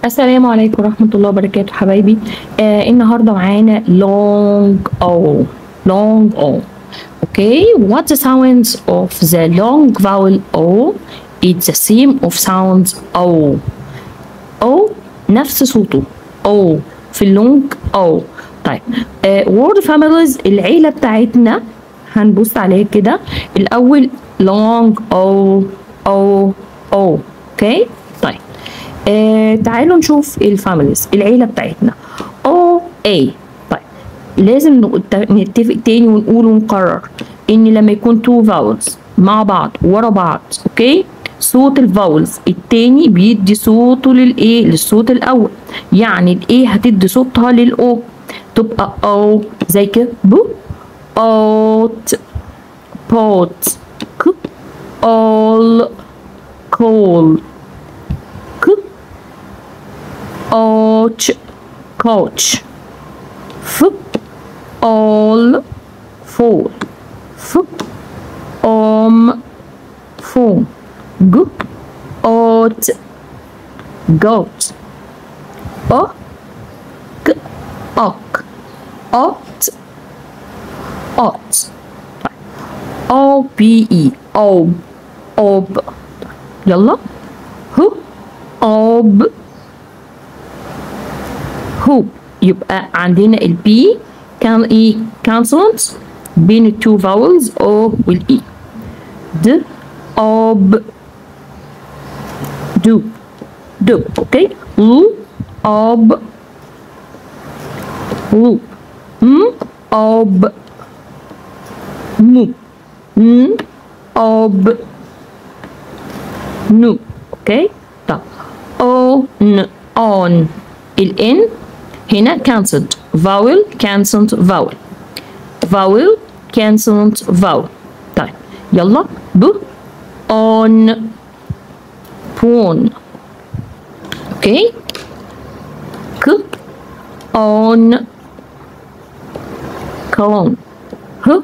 السلام عليكم ورحمة الله وبركاته حبايبي. النهاردة معانا long O. long O. Okay, what the sounds of the long vowel O? It's the same of sounds O. O نفس صوته O في اللونج O. طيب word families العيلة بتاعتنا هنبص عليها كده. الأول long O O O. Okay. طيب تعالوا نشوف الفاميليز العيلة بتاعتنا O A. طيب لازم نتفق تاني ونقول ونقرر ان لما يكون two vowels مع بعض ورا بعض اوكي صوت الفاولز التاني بيدي صوته للايه للصوت الاول. يعني الايه هتدي صوتها للاو تبقى او زي كده بو اوت بوت ك all call ouch coach f all fall f phone g ought goat o g ok ought ought o b e ob ob يلا ه ob hoop. يبقى عندنا البي كان ايه consonant بين التو vowels O والاي. د ob دوب دوب اوكي ل ob loop م ob moop ن ob noop اوكي. طب on on الان هنا cancelled vowel cancelled vowel vowel cancelled vowel. طيب يلا ب on pawn اوكي ك on cologne ه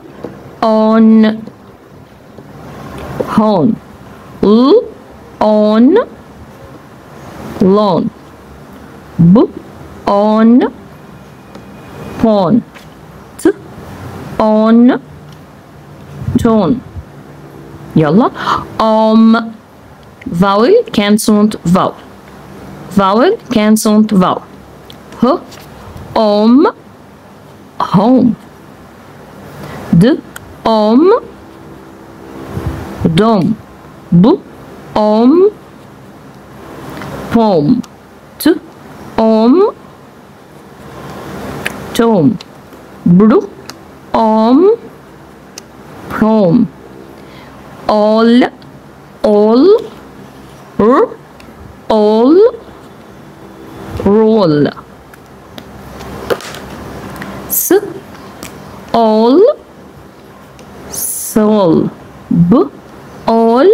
on hone l on lawn b on pawn t on tone. يلا vowel cancelled vowel vowel cancelled vowel h home d dome b poem t tome br prom all r all roll s all soul b all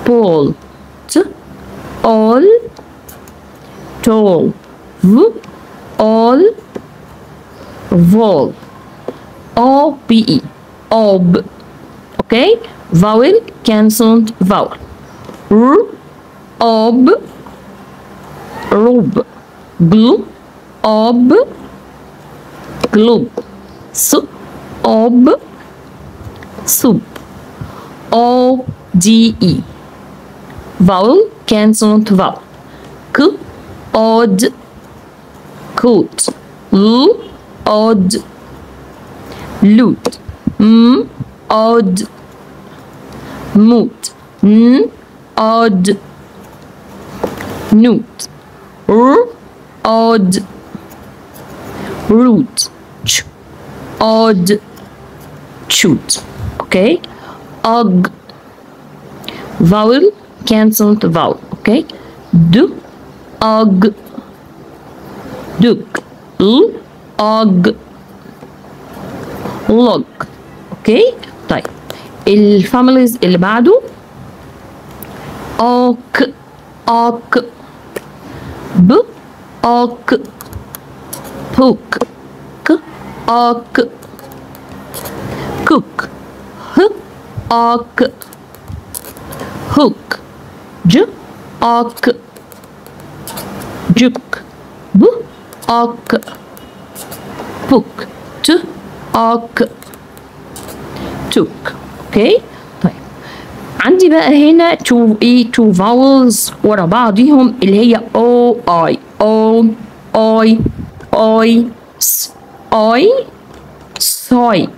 pole t all tall v all vol ob ob okay vowel cancelled vowel r ob rob gl ob globe s ob soup ode vowel cancelled vowel k odd coat l odd loot m odd moot n odd noot r odd root ch odd shoot okay og vowel cancelled vowel okay d og duck l og log اوكي. طيب الفاميليز اللي بعده اوك اوك ب اوك بوك ك اوك كوك ه اوك هوك ج اوك جك ب أك بوك ت أك توك. اوكي طيب عندي بقى هنا تو vowels ورا بعضيهم اللي هي او اي او اي اي س اي صاي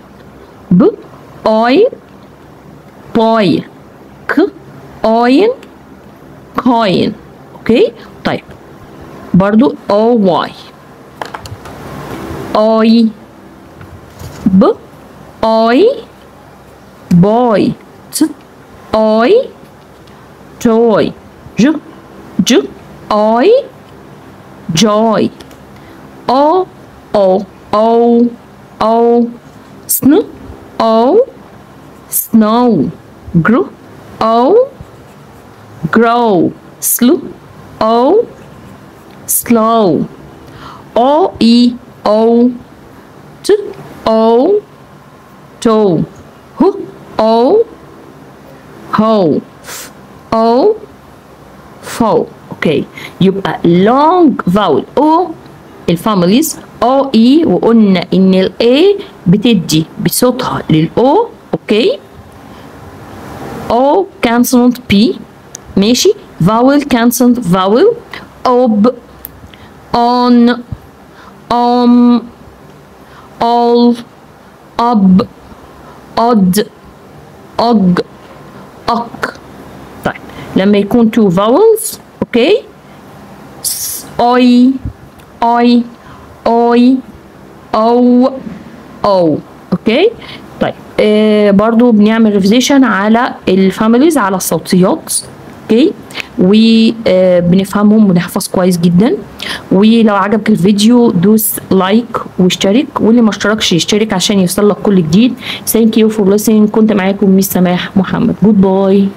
ب اي باي ك اين كاين. اوكي طيب برضو او واي اي ب اي باي ت اي توي ج ج اي جاي او او او او سن او سنو جرو او grow سلو او slow او اي او ت او تو هو او هو او فو. اوكي يبقى long vowel او الفاميليز او اي، وقلنا ان الاي بتدي بصوتها للاو. اوكي او كانسونت بي ماشي، vowel كانسونت vowel ob on all ob odd og ok. طيب لما يكون two vowels اوكي اي اي اي او او. اوكي طيب برضو بنعمل ريفيزيشن على الفاميليز على الصوتيات. اوكي وبنفهمهم ونحفظ كويس جدا. ولو عجبك الفيديو دوس لايك واشترك، واللي ما اشتركش يشترك عشان يوصل لك كل جديد. ثانك يو فور listening. كنت معاكم ميس سماح محمد. جود باي.